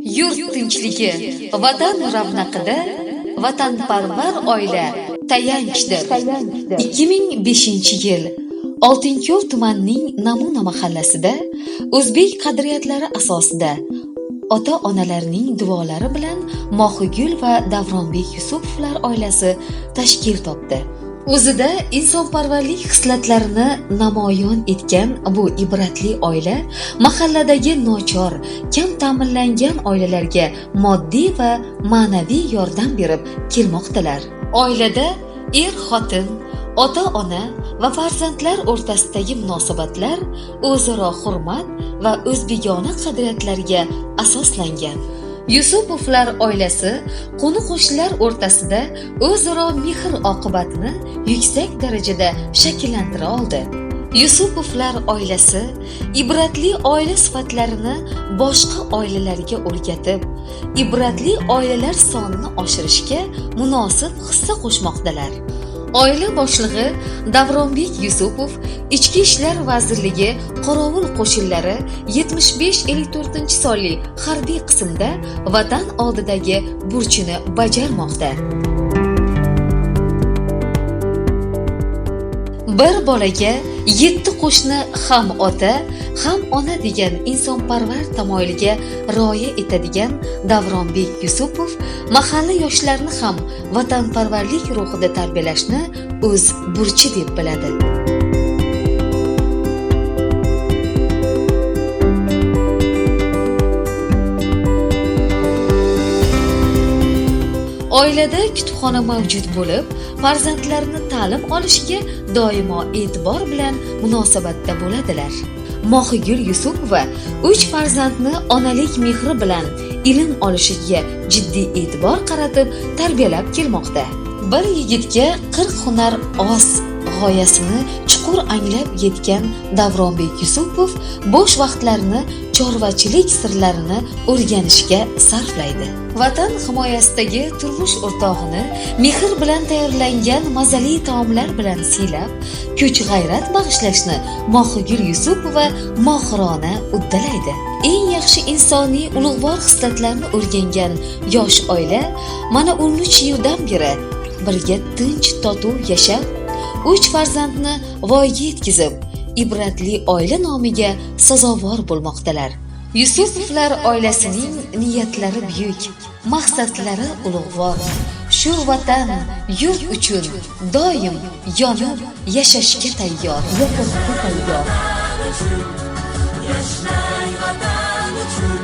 Yurt tinchligi, vatan ravnaqida vatanparvar oila tayanchdir. 2005-yil Oltinko'l tumanining Namuna mahallasida o'zbek qadriyatlari asosida ota-onalarning duolari bilan Mohigul va Davronbek Yusupovlar oilasi tashkil topdi. O'zida insonparvarlik xislatlarini namoyon etgan bu ibratli oila mahalladagi nochor, kam ta'minlangan oilalarga moddiy va ma'naviy yordam berib kelmoqdalar. Oilada er-xotin, ota-ona va farzandlar o'rtasidagi munosabatlar o'zaro hurmat va o'zbegona qadriyatlarga asoslangan. Yusupovlar oilasi qo'ni-qo'shnilar o'rtasida o'zaro mehr-oqibatni yuksak darajada shakllantira oldi. Yusupovlar oilasi ibratli oila sifatlarini boshqa oilalarga o'rgatib, ibratli oilalar sonini oshirishga munosib hissa qo'shmoqdalar. Oila boshlig'i Davronbek Yusupov Ichki ishlar vazirligi qorovul qo'shinlari 75-54 sonli harbiy qismda vatan oldidagi burchini bajarmoqda. Bir bolaga 7 qo'shni ham ota, ham ona degan insonparvar tamoyiliga rioya etadigan Davronbek Yusupov mahalla yoshlarini ham vatanparvarlik ruhida tarbiyalashni o'z burchi deb biladi. Oilada kutubxona mavjud bo'lib, farzandlarini ta'lim olishiga doimo e'tibor bilan munosabatda bo'ladilar. Mohigul Yusupova 3 farzandni onalik mehri bilan ilm olishiga jiddiy e'tibor qaratib tarbiyalab kelmoqda. Bir yigitga 40 hunar oz g'oyasini chuqur anglab yetgan Davronbek Yusupov bo'sh vaqtlarini chorvachilik sirlarini o'rganishga sarflaydi. Vatan himoyasidagi turmush o'rtog'ini mehr bilan tayyorlangan mazali taomlar bilan siylab, kuch-g'ayrat bag'ishlashni Mohigul Yusupova mohirona uddalaydi. Eng yaxshi insoniy ulug'vor xislatlarni o'rgangan yosh oila mana 13 yildan beri birga tinch totuv yashab, 3 farzandni voyaga yetkazib, ibratli oila nomiga sazovor bo'lmoqdalar. Yusupovlar oilasining niyatlari buyuk, maqsadlari ulug'vor. Shu vatan, yurt uchun doim yonib yashashga tayyor. Yashang vatan uchun.